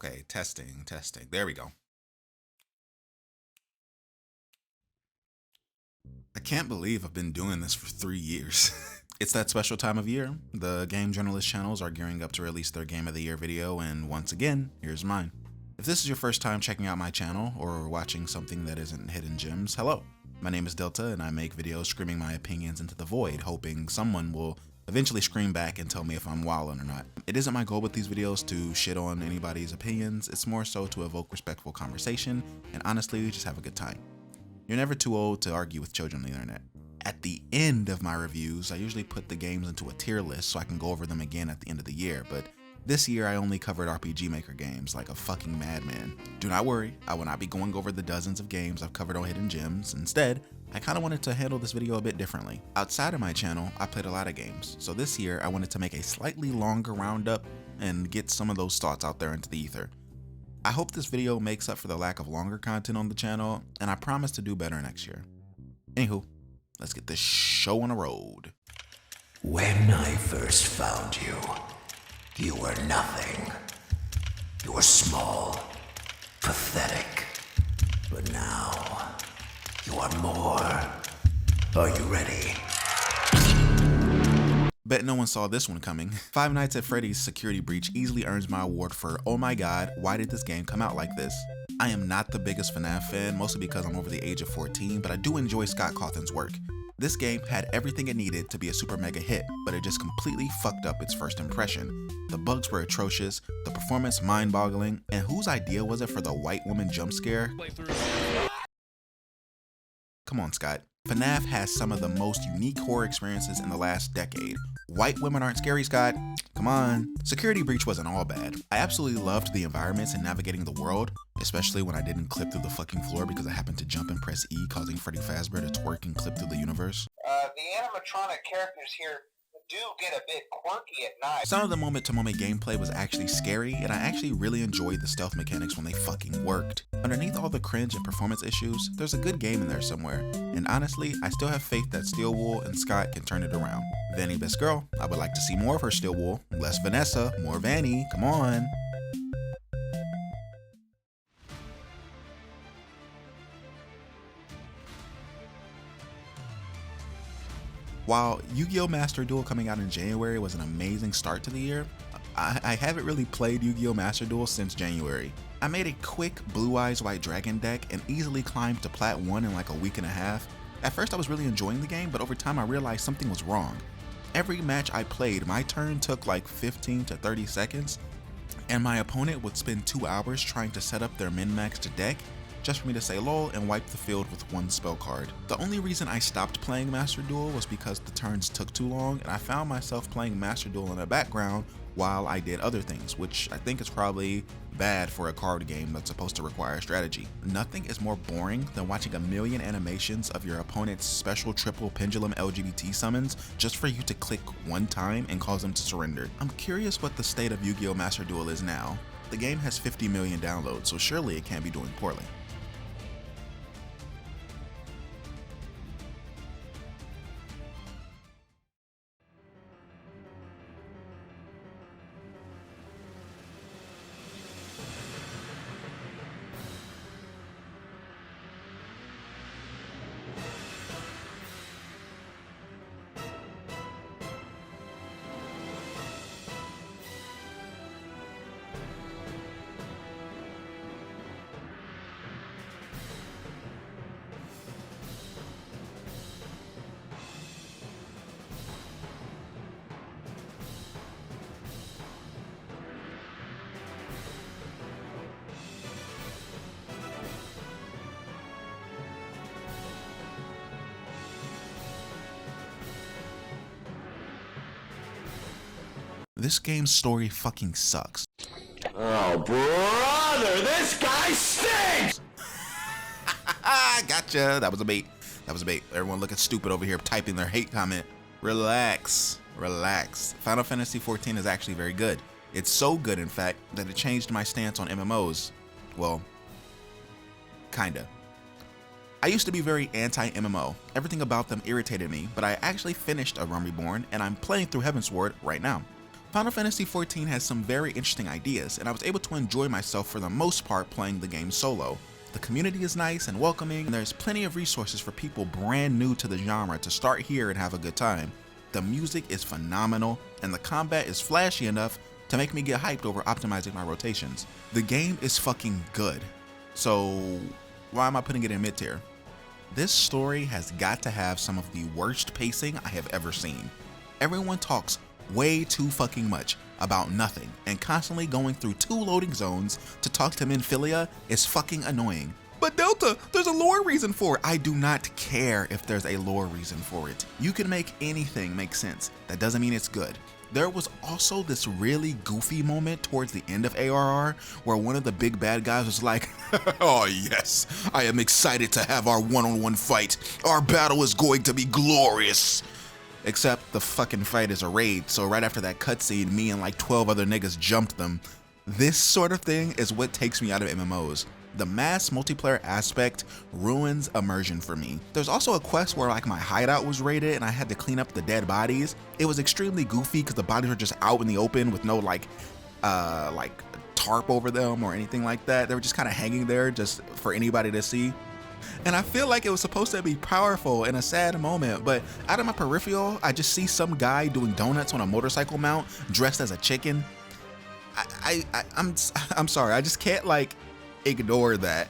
Okay, testing, testing. There we go. I can't believe I've been doing this for 3 years. It's that special time of year. The game journalist channels are gearing up to release their Game of the Year video, and once again, here's mine. If this is your first time checking out my channel or watching something that isn't hidden gems, hello. My name is Delta and I make videos screaming my opinions into the void, hoping someone will eventually scream back and tell me if I'm wildin' or not. It isn't my goal with these videos to shit on anybody's opinions, it's more so to evoke respectful conversation and honestly just have a good time. You're never too old to argue with children on the internet. At the end of my reviews, I usually put the games into a tier list so I can go over them again at the end of the year, but this year I only covered RPG Maker games like a fucking madman. Do not worry, I will not be going over the dozens of games I've covered on Hidden Gems. Instead, I kinda wanted to handle this video a bit differently. Outside of my channel, I played a lot of games, so this year I wanted to make a slightly longer roundup and get some of those thoughts out there into the ether. I hope this video makes up for the lack of longer content on the channel, and I promise to do better next year. Anywho, let's get this show on the road. When I first found you, you were nothing. You were small, pathetic. But now, you are more. Are you ready? Bet no one saw this one coming. Five Nights at Freddy's Security Breach easily earns my award for, oh my god, why did this game come out like this? I am not the biggest FNAF fan, mostly because I'm over the age of 14, but I do enjoy Scott Cawthon's work. This game had everything it needed to be a super mega hit, but it just completely fucked up its first impression. The bugs were atrocious, the performance mind-boggling, and whose idea was it for the white woman jump scare? Come on, Scott. FNAF has some of the most unique horror experiences in the last decade. White women aren't scary, Scott. Come on. Security Breach wasn't all bad. I absolutely loved the environments and navigating the world, especially when I didn't clip through the fucking floor because I happened to jump and press E, causing Freddy Fazbear to twerk and clip through the universe. The animatronic characters here do get a bit quirky at night. Some of the moment-to-moment gameplay was actually scary, and I actually really enjoyed the stealth mechanics when they fucking worked. Underneath all the cringe and performance issues, there's a good game in there somewhere, and honestly, I still have faith that Steel Wool and Scott can turn it around. Vanny Best Girl, I would like to see more of her Steel Wool, less Vanessa, more Vanny, come on. While Yu-Gi-Oh! Master Duel coming out in January was an amazing start to the year, I haven't really played Yu-Gi-Oh! Master Duel since January. I made a quick Blue Eyes White Dragon deck and easily climbed to Plat 1 in like a week and a half. At first I was really enjoying the game, but over time I realized something was wrong. Every match I played, my turn took like 15 to 30 seconds, and my opponent would spend 2 hours trying to set up their min-maxed deck just for me to say lol and wipe the field with one spell card. The only reason I stopped playing Master Duel was because the turns took too long and I found myself playing Master Duel in the background while I did other things, which I think is probably bad for a card game that's supposed to require strategy. Nothing is more boring than watching a million animations of your opponent's special triple pendulum LGBT summons just for you to click one time and cause them to surrender. I'm curious what the state of Yu-Gi-Oh! Master Duel is now. The game has 50 million downloads, so surely it can't be doing poorly. This game's story fucking sucks. Oh, brother, this guy stinks! Gotcha, that was a bait. That was a bait. Everyone looking stupid over here typing their hate comment. Relax, relax. Final Fantasy XIV is actually very good. It's so good, in fact, that it changed my stance on MMOs. Well, kinda. I used to be very anti-MMO. Everything about them irritated me, but I actually finished a Reborn and I'm playing through Heavensward right now. Final Fantasy XIV has some very interesting ideas, and I was able to enjoy myself for the most part playing the game solo. The community is nice and welcoming, and there's plenty of resources for people brand new to the genre to start here and have a good time. The music is phenomenal, and the combat is flashy enough to make me get hyped over optimizing my rotations. The game is fucking good, so why am I putting it in mid tier? This story has got to have some of the worst pacing I have ever seen. Everyone talks way too fucking much about nothing, and constantly going through 2 loading zones to talk to Minfilia is fucking annoying. But Delta, there's a lore reason for it. I do not care if there's a lore reason for it. You can make anything make sense. That doesn't mean it's good. There was also this really goofy moment towards the end of ARR where one of the big bad guys was like, "Oh yes, I am excited to have our one-on-one fight. Our battle is going to be glorious." Except the fucking fight is a raid, so right after that cutscene, me and like 12 other niggas jumped them. This sort of thing is what takes me out of MMOs. The mass multiplayer aspect ruins immersion for me. There's also a quest where like my hideout was raided and I had to clean up the dead bodies. It was extremely goofy because the bodies were just out in the open with no like tarp over them or anything like that. They were just kind of hanging there just for anybody to see. And I feel like it was supposed to be powerful in a sad moment, but out of my peripheral, I just see some guy doing donuts on a motorcycle mount dressed as a chicken. I'm sorry, I just can't like ignore that.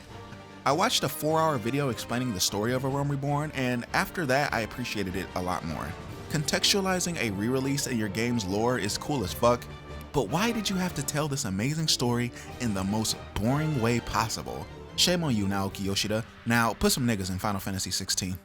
I watched a 4-hour video explaining the story of A Realm Reborn, and after that, I appreciated it a lot more. Contextualizing a re-release in your game's lore is cool as fuck, but why did you have to tell this amazing story in the most boring way possible? Shame on you, Naoki Yoshida. Now, put some niggas in Final Fantasy XVI.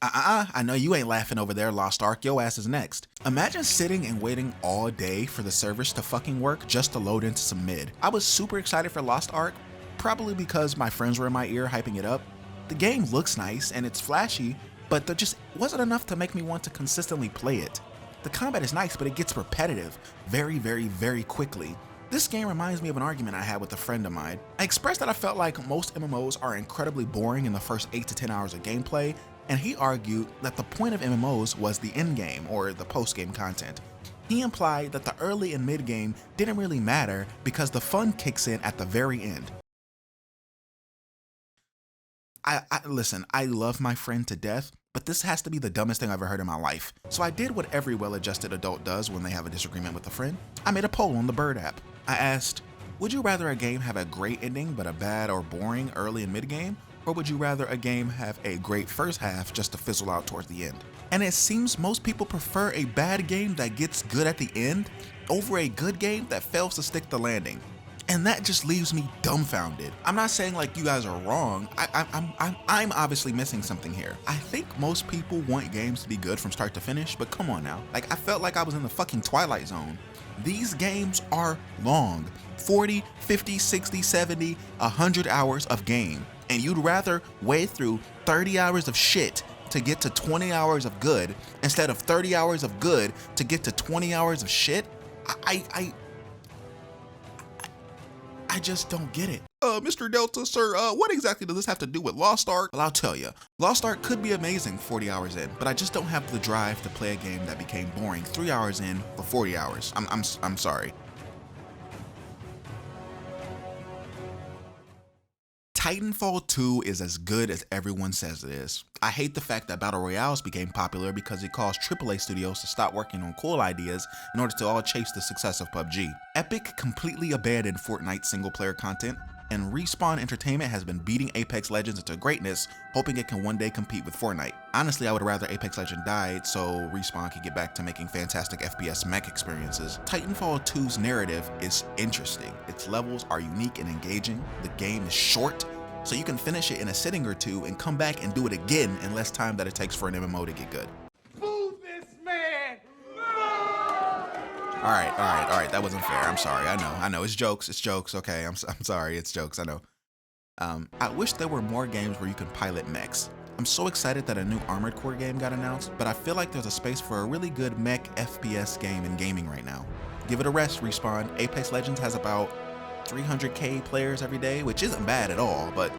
I know you ain't laughing over there, Lost Ark. Your ass is next. Imagine sitting and waiting all day for the servers to fucking work just to load into some mid. I was super excited for Lost Ark, probably because my friends were in my ear hyping it up. The game looks nice and it's flashy, but there just wasn't enough to make me want to consistently play it. The combat is nice, but it gets repetitive very, very, very quickly. This game reminds me of an argument I had with a friend of mine. I expressed that I felt like most MMOs are incredibly boring in the first 8 to 10 hours of gameplay, and he argued that the point of MMOs was the endgame or the post-game content. He implied that the early and mid-game didn't really matter because the fun kicks in at the very end. Listen, I love my friend to death, but this has to be the dumbest thing I've ever heard in my life. So I did what every well-adjusted adult does when they have a disagreement with a friend. I made a poll on the Bird app. I asked, would you rather a game have a great ending but a bad or boring early and mid-game? Or would you rather a game have a great first half just to fizzle out towards the end? And it seems most people prefer a bad game that gets good at the end over a good game that fails to stick the landing. And that just leaves me dumbfounded. I'm not saying like you guys are wrong. I'm obviously missing something here. I think most people want games to be good from start to finish, but come on now. Like I felt like I was in the fucking Twilight Zone. These games are long, 40, 50, 60, 70, 100 hours of game. And you'd rather wade through 30 hours of shit to get to 20 hours of good instead of 30 hours of good to get to 20 hours of shit? I just don't get it. Mr. Delta, sir, what exactly does this have to do with Lost Ark? Well, I'll tell you. Lost Ark could be amazing 40 hours in, but I just don't have the drive to play a game that became boring 3 hours in for 40 hours. I'm sorry. Titanfall 2 is as good as everyone says it is. I hate the fact that Battle Royales became popular because it caused AAA studios to stop working on cool ideas in order to all chase the success of PUBG. Epic completely abandoned Fortnite single-player content, and Respawn Entertainment has been beating Apex Legends into greatness, hoping it can one day compete with Fortnite. Honestly, I would rather Apex Legends died so Respawn could get back to making fantastic FPS mech experiences. Titanfall 2's narrative is interesting. Its levels are unique and engaging. The game is short, so you can finish it in a sitting or two and come back and do it again in less time than it takes for an MMO to get good. Boo this man! All right, that wasn't fair. I'm sorry. I know, it's jokes, okay? I'm sorry, it's jokes, I know. I wish there were more games where you can pilot mechs. I'm so excited that a new Armored Core game got announced, but I feel like there's a space for a really good mech FPS game in gaming right now. Give it a rest, Respawn. Apex Legends has about 300k players every day, which isn't bad at all, but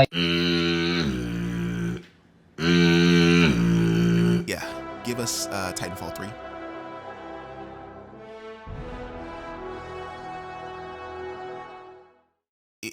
yeah, give us Titanfall 3.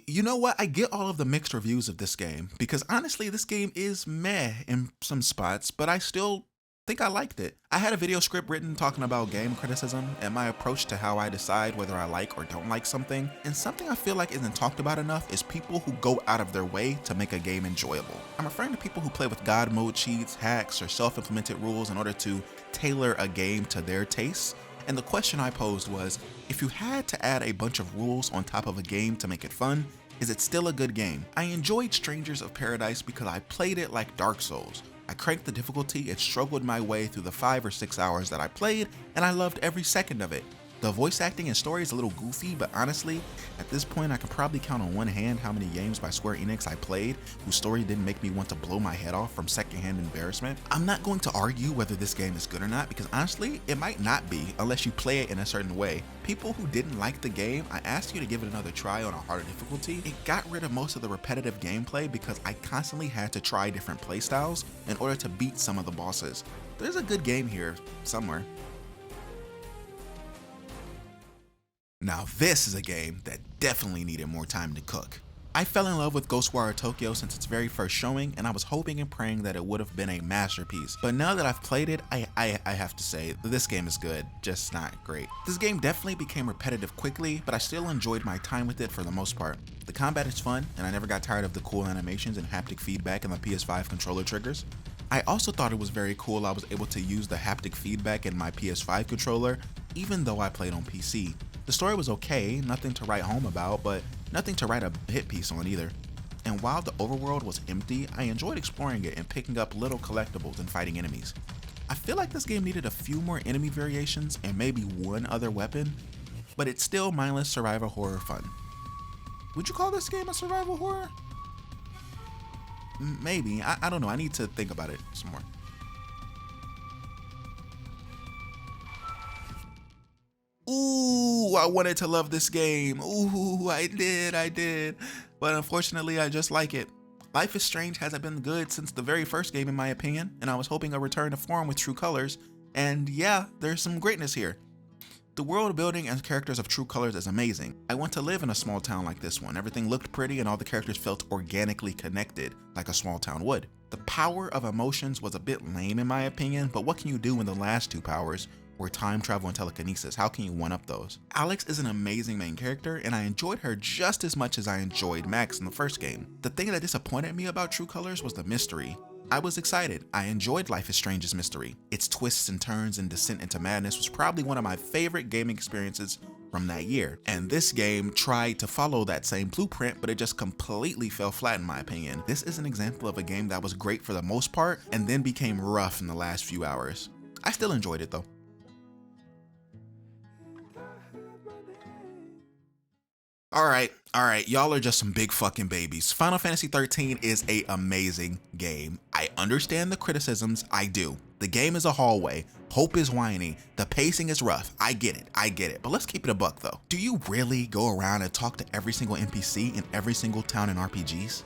You know what? I get all of the mixed reviews of this game because honestly, this game is meh in some spots, but I still think I liked it. I had a video script written talking about game criticism and my approach to how I decide whether I like or don't like something, and something I feel like isn't talked about enough is people who go out of their way to make a game enjoyable. I'm referring to people who play with God mode cheats, hacks, or self-implemented rules in order to tailor a game to their tastes. And the question I posed was, if you had to add a bunch of rules on top of a game to make it fun, is it still a good game? I enjoyed Strangers of Paradise because I played it like Dark Souls. I cranked the difficulty and struggled my way through the 5 or 6 hours that I played, and I loved every second of it. The voice acting and story is a little goofy, but honestly, at this point I can probably count on one hand how many games by Square Enix I played whose story didn't make me want to blow my head off from secondhand embarrassment. I'm not going to argue whether this game is good or not because honestly, it might not be unless you play it in a certain way. People who didn't like the game, I asked you to give it another try on a harder difficulty. It got rid of most of the repetitive gameplay because I constantly had to try different playstyles in order to beat some of the bosses. There's a good game here somewhere. Now this is a game that definitely needed more time to cook. I fell in love with Ghostwire Tokyo since its very first showing, and I was hoping and praying that it would have been a masterpiece. But now that I've played it, I have to say, this game is good, just not great. This game definitely became repetitive quickly, but I still enjoyed my time with it for the most part. The combat is fun, and I never got tired of the cool animations and haptic feedback in the PS5 controller triggers. I also thought it was very cool I was able to use the haptic feedback in my PS5 controller, even though I played on PC. The story was okay, nothing to write home about, but nothing to write a hit piece on either. And while the overworld was empty, I enjoyed exploring it and picking up little collectibles and fighting enemies. I feel like this game needed a few more enemy variations and maybe one other weapon, but it's still mindless survival horror fun. Would you call this game a survival horror? Maybe, I don't know, I need to think about it some more. Ooh, I wanted to love this game. Ooh, I did. But unfortunately, I just like it. Life is Strange hasn't been good since the very first game in my opinion, and I was hoping a return to form with True Colors, and yeah, there's some greatness here. The world building and characters of True Colors is amazing. I want to live in a small town like this one. Everything looked pretty and all the characters felt organically connected, like a small town would. The power of emotions was a bit lame in my opinion, but what can you do when the last two powers were time travel and telekinesis? How can you one-up those? Alex is an amazing main character, and I enjoyed her just as much as I enjoyed Max in the first game. The thing that disappointed me about True Colors was the mystery. I was excited. I enjoyed Life is Strange's mystery. Its twists and turns and descent into madness was probably one of my favorite gaming experiences from that year. And this game tried to follow that same blueprint, but it just completely fell flat in my opinion. This is an example of a game that was great for the most part and then became rough in the last few hours. I still enjoyed it though. All right, y'all are just some big fucking babies. Final Fantasy XIII is an amazing game. I understand the criticisms, I do. The game is a hallway, hope is whiny, the pacing is rough, I get it. But let's keep it a buck though. Do you really go around and talk to every single NPC in every single town in RPGs?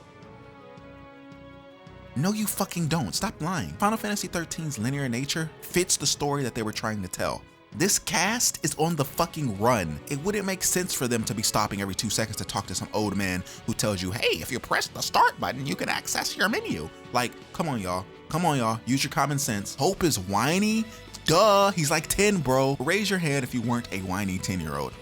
No, you fucking don't. Stop lying. Final Fantasy XIII's linear nature fits the story that they were trying to tell. This cast is on the fucking run. It wouldn't make sense for them to be stopping every 2 seconds to talk to some old man who tells you, hey, if you press the start button, you can access your menu. Like, come on, y'all. Use your common sense. Hope is whiny? Duh, he's like 10, bro. Raise your hand if you weren't a whiny 10-year-old.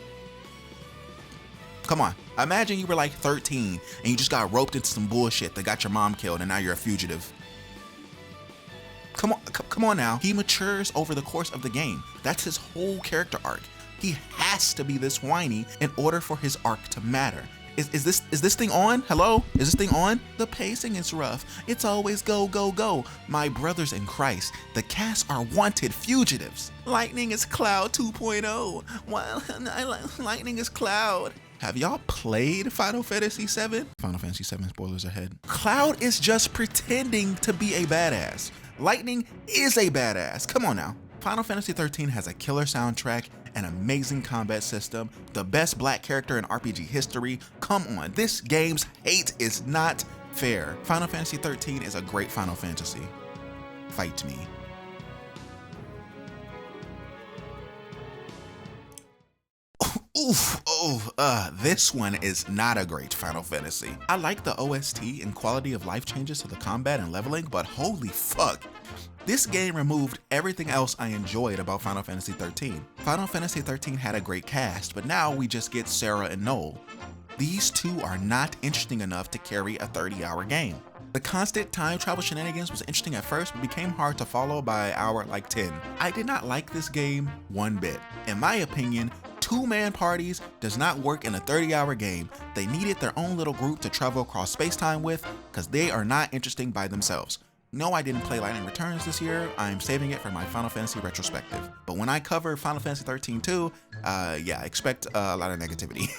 Come on. Imagine you were like 13 and you just got roped into some bullshit that got your mom killed and now you're a fugitive. Come on now. He matures over the course of the game. That's his whole character arc. He has to be this whiny in order for his arc to matter. Is this thing on? Hello? Is this thing on? The pacing is rough. It's always go, go, go. My brothers in Christ, the cast are wanted fugitives. Lightning is Cloud 2.0. Well, Lightning is Cloud. Have y'all played Final Fantasy VII? Final Fantasy VII spoilers ahead. Cloud is just pretending to be a badass. Lightning is a badass. Come on now. Final Fantasy XIII has a killer soundtrack, an amazing combat system, the best black character in RPG history. Come on, this game's hate is not fair. Final Fantasy XIII is a great Final Fantasy. Fight me. Oof, this one is not a great Final Fantasy. I like the OST and quality of life changes to the combat and leveling, but holy fuck. This game removed everything else I enjoyed about Final Fantasy XIII. Final Fantasy XIII had a great cast, but now we just get Sarah and Noel. These two are not interesting enough to carry a 30-hour game. The constant time travel shenanigans was interesting at first, but became hard to follow by hour like 10. I did not like this game one bit. In my opinion, two-man parties does not work in a 30-hour game. They needed their own little group to travel across space-time with, because they are not interesting by themselves. No, I didn't play Lightning Returns this year. I'm saving it for my Final Fantasy retrospective. But when I cover Final Fantasy XIII too, yeah, expect a lot of negativity.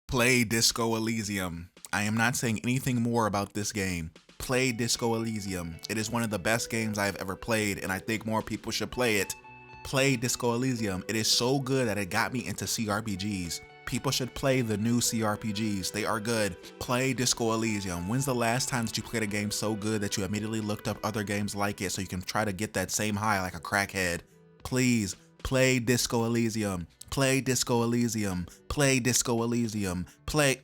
Play Disco Elysium. I am not saying anything more about this game. Play Disco Elysium. It is one of the best games I have ever played, and I think more people should play it. Play Disco Elysium. It is so good that it got me into CRPGs. People should play the new CRPGs. They are good. Play Disco Elysium. When's the last time that you played a game so good that you immediately looked up other games like it so you can try to get that same high like a crackhead? Please, play Disco Elysium. Play Disco Elysium. Play Disco Elysium. Play...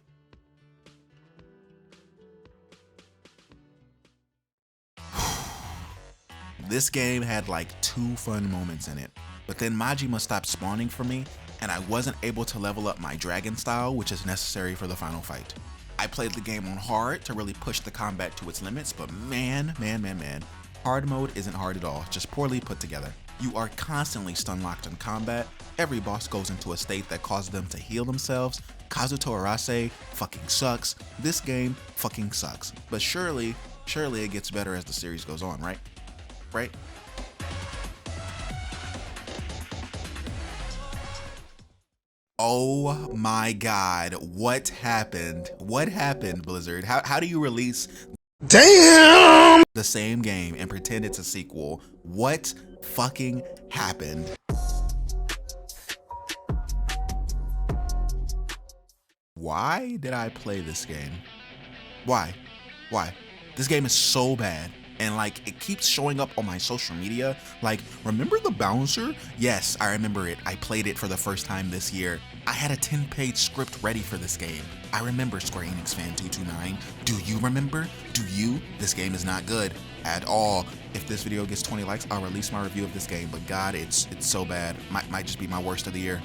This game had like 2 fun moments in it, but then Majima stopped spawning for me, and I wasn't able to level up my dragon style, which is necessary for the final fight. I played the game on hard to really push the combat to its limits, but man, hard mode isn't hard at all, just poorly put together. You are constantly stun locked in combat. Every boss goes into a state that causes them to heal themselves. Kazuto Arase fucking sucks. This game fucking sucks. But surely it gets better as the series goes on, right? Right? Oh my god, what happened? What happened, Blizzard? How do you release the same game and pretend it's a sequel? What fucking happened? Why did I play this game? Why? This game is so bad. And like, it keeps showing up on my social media. Like, remember the bouncer? Yes, I remember it. I played it for the first time this year. I had a 10-page script ready for this game. I remember Square Enix Fan 229. Do you remember? Do you? This game is not good at all. If this video gets 20 likes, I'll release my review of this game. But God, it's so bad. Might just be my worst of the year.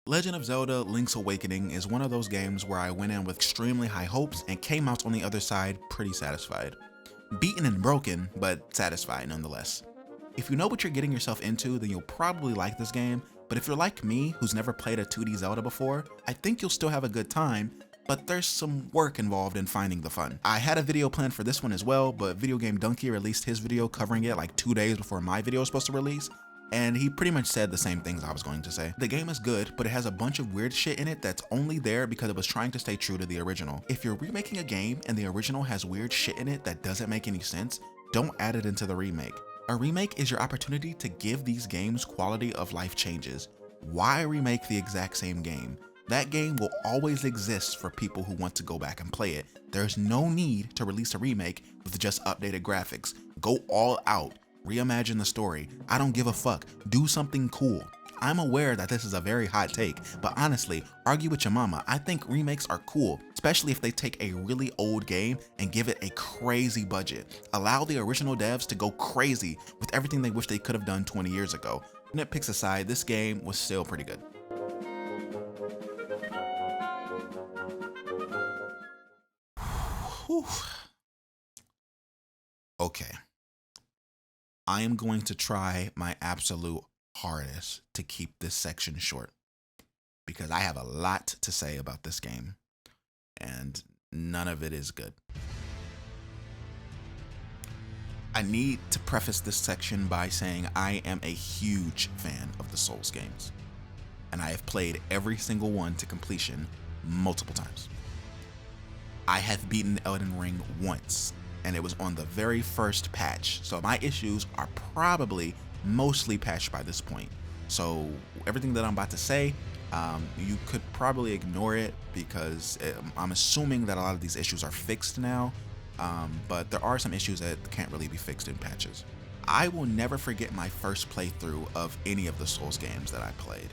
Legend of Zelda Link's Awakening is one of those games where I went in with extremely high hopes and came out on the other side pretty satisfied. Beaten and broken, but satisfied nonetheless. If you know what you're getting yourself into, then you'll probably like this game, but if you're like me, who's never played a 2D Zelda before, I think you'll still have a good time, but there's some work involved in finding the fun. I had a video planned for this one as well, but Video Game Donkey released his video covering it like 2 days before my video was supposed to release, and he pretty much said the same things I was going to say. The game is good, but it has a bunch of weird shit in it that's only there because it was trying to stay true to the original. If you're remaking a game and the original has weird shit in it that doesn't make any sense, don't add it into the remake. A remake is your opportunity to give these games quality of life changes. Why remake the exact same game? That game will always exist for people who want to go back and play it. There's no need to release a remake with just updated graphics. Go all out. Reimagine the story. I don't give a fuck. Do something cool. I'm aware that this is a very hot take, but honestly, argue with your mama. I think remakes are cool, especially if they take a really old game and give it a crazy budget. Allow the original devs to go crazy with everything they wish they could have done 20 years ago. Nitpicks aside, this game was still pretty good. Whew. Okay. I am going to try my absolute hardest to keep this section short because I have a lot to say about this game and none of it is good. I need to preface this section by saying I am a huge fan of the Souls games and I have played every single one to completion multiple times. I have beaten Elden Ring once, and it was on the very first patch. So my issues are probably mostly patched by this point. So everything that I'm about to say, you could probably ignore it because I'm assuming that a lot of these issues are fixed now. but there are some issues that can't really be fixed in patches. I will never forget my first playthrough of any of the Souls games that I played.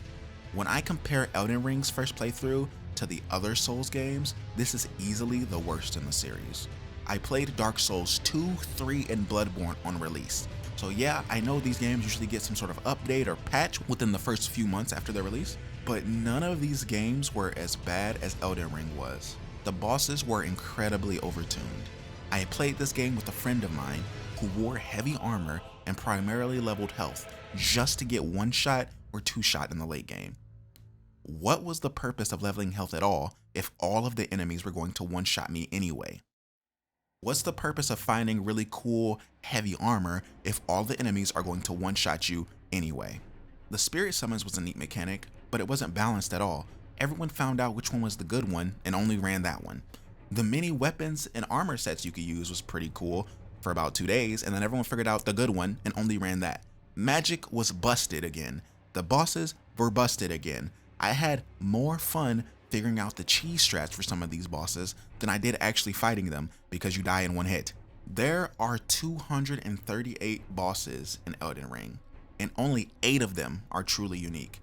When I compare Elden Ring's first playthrough to the other Souls games, this is easily the worst in the series. I played Dark Souls 2, 3, and Bloodborne on release. So yeah, I know these games usually get some sort of update or patch within the first few months after their release, but none of these games were as bad as Elden Ring was. The bosses were incredibly overtuned. I had played this game with a friend of mine who wore heavy armor and primarily leveled health just to get one shot or two shot in the late game. What was the purpose of leveling health at all if all of the enemies were going to one shot me anyway? What's the purpose of finding really cool heavy armor if all the enemies are going to one shot you anyway? The spirit summons was a neat mechanic, but it wasn't balanced at all. Everyone found out which one was the good one and only ran that one. The many weapons and armor sets you could use was pretty cool for about 2 days, and then everyone figured out the good one and only ran that. Magic was busted again. The bosses were busted again. I had more fun figuring out the cheese strats for some of these bosses than I did actually fighting them because you die in one hit. There are 238 bosses in Elden Ring, and only 8 of them are truly unique.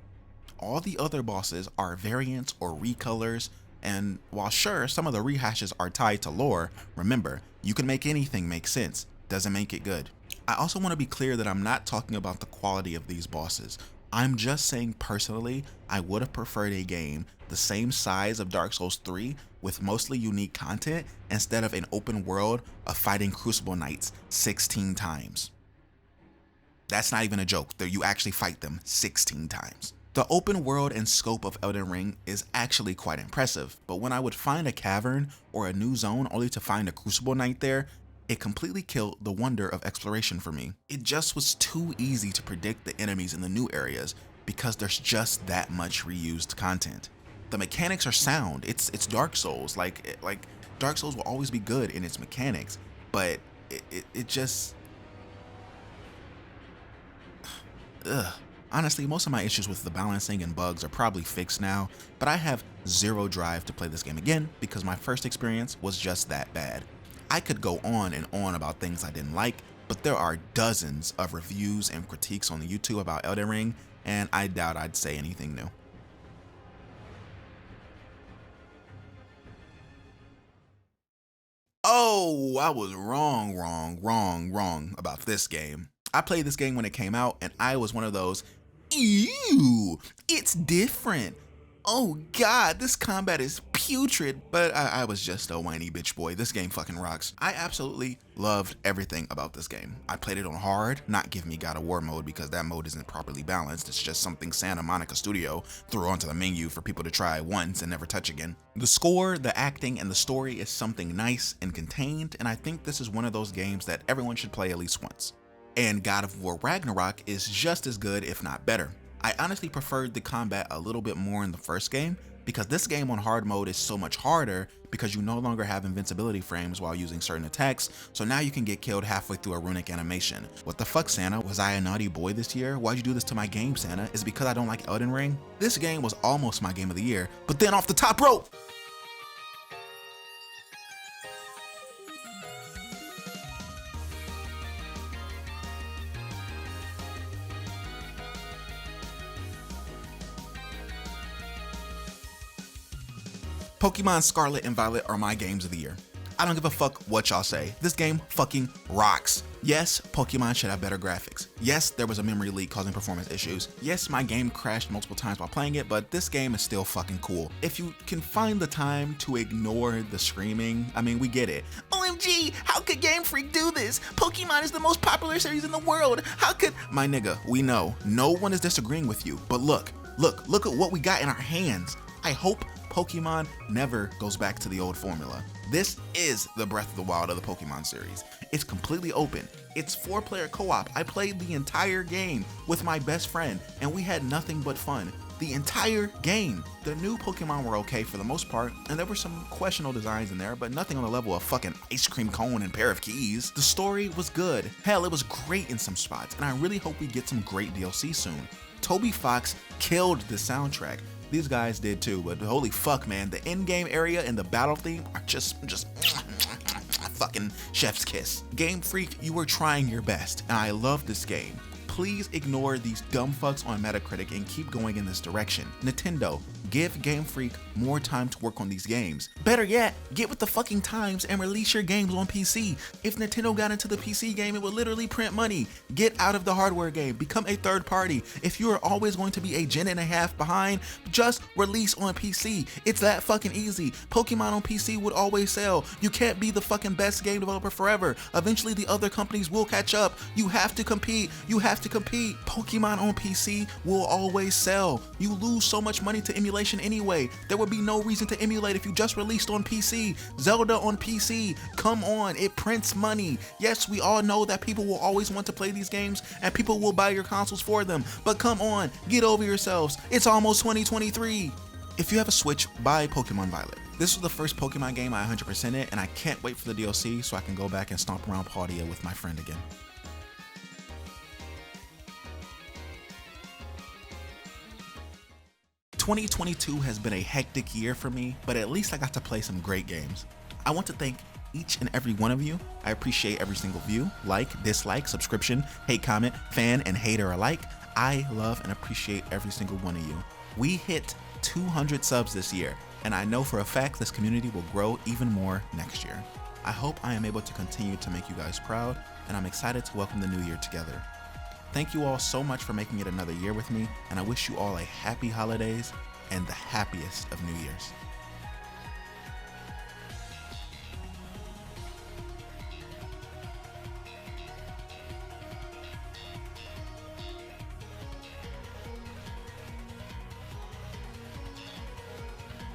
All the other bosses are variants or recolors, and while sure, some of the rehashes are tied to lore, remember, you can make anything make sense, doesn't make it good. I also want to be clear that I'm not talking about the quality of these bosses. I'm just saying personally, I would have preferred a game the same size of Dark Souls 3 with mostly unique content instead of an open world of fighting Crucible Knights 16 times. That's not even a joke, you actually fight them 16 times. The open world and scope of Elden Ring is actually quite impressive, but when I would find a cavern or a new zone only to find a Crucible Knight there, it completely killed the wonder of exploration for me. It just was too easy to predict the enemies in the new areas because there's just that much reused content. The mechanics are sound. It's Dark Souls. Like Dark Souls will always be good in its mechanics, but it just Honestly, most of my issues with the balancing and bugs are probably fixed now, but I have zero drive to play this game again because my first experience was just that bad. I could go on and on about things I didn't like, but there are dozens of reviews and critiques on YouTube about Elden Ring, and I doubt I'd say anything new. Oh, I was wrong about this game. I played this game when it came out, and I was one of those, ew, it's different. Oh God, this combat is putrid, but I was just a whiny bitch boy. This game fucking rocks. I absolutely loved everything about this game. I played it on hard, not give me God of War mode because that mode isn't properly balanced. It's just something Santa Monica Studio threw onto the menu for people to try once and never touch again. The score, the acting, and the story is something nice and contained, and I think this is one of those games that everyone should play at least once. And God of War Ragnarok is just as good, if not better. I honestly preferred the combat a little bit more in the first game because this game on hard mode is so much harder because you no longer have invincibility frames while using certain attacks, so now you can get killed halfway through a runic animation. What the fuck, Santa? Was I a naughty boy this year? Why'd you do this to my game, Santa? Is it because I don't like Elden Ring? This game was almost my game of the year, but then off the top rope! Pokemon Scarlet and Violet are my games of the year. I don't give a fuck what y'all say. This game fucking rocks. Yes, Pokemon should have better graphics. Yes, there was a memory leak causing performance issues. Yes, my game crashed multiple times while playing it, but this game is still fucking cool. If you can find the time to ignore the screaming, I mean, we get it. OMG, how could Game Freak do this? Pokemon is the most popular series in the world. How could... My nigga, we know. No one is disagreeing with you, but look at what we got in our hands. I hope Pokemon never goes back to the old formula. This is the Breath of the Wild of the Pokemon series. It's completely open. It's 4-player co-op. I played the entire game with my best friend and we had nothing but fun. The entire game. The new Pokemon were okay for the most part, and there were some questionable designs in there, but nothing on the level of fucking ice cream cone and pair of keys. The story was good. Hell, it was great in some spots, and I really hope we get some great DLC soon. Toby Fox killed the soundtrack. These guys did too, but holy fuck, man, the in-game area and the battle theme are just fucking chef's kiss. Game Freak, you were trying your best, and I love this game. Please ignore these dumb fucks on Metacritic and keep going in this direction. Nintendo, give Game Freak more time to work on these games. Better yet, get with the fucking times and release your games on PC. If Nintendo got into the PC game, it would literally print money. Get out of the hardware game, become a third party. If you are always going to be a gen and a half behind, just release on PC. It's that fucking easy. Pokemon on PC would always sell. You can't be the fucking best game developer forever. Eventually the other companies will catch up. You have to compete. You have to compete. Pokemon on PC will always sell. You lose so much money to emulation anyway. There would be no reason to emulate if you just released on PC. Zelda on PC, come on, it prints money. Yes, we all know that people will always want to play these games and people will buy your consoles for them, but come on, get over yourselves. It's almost 2023. If you have a Switch, buy Pokemon Violet. This was the first Pokemon game I 100%ed, and I can't wait for the DLC so I can go back and stomp around Paldia with my friend again. 2022 has been a hectic year for me, but at least I got to play some great games. I want to thank each and every one of you. I appreciate every single view, like, dislike, subscription, hate comment, fan, and hater alike. I love and appreciate every single one of you. We hit 200 subs this year, and I know for a fact this community will grow even more next year. I hope I am able to continue to make you guys proud, and I'm excited to welcome the new year together. Thank you all so much for making it another year with me, and I wish you all a happy holidays and the happiest of New Year's.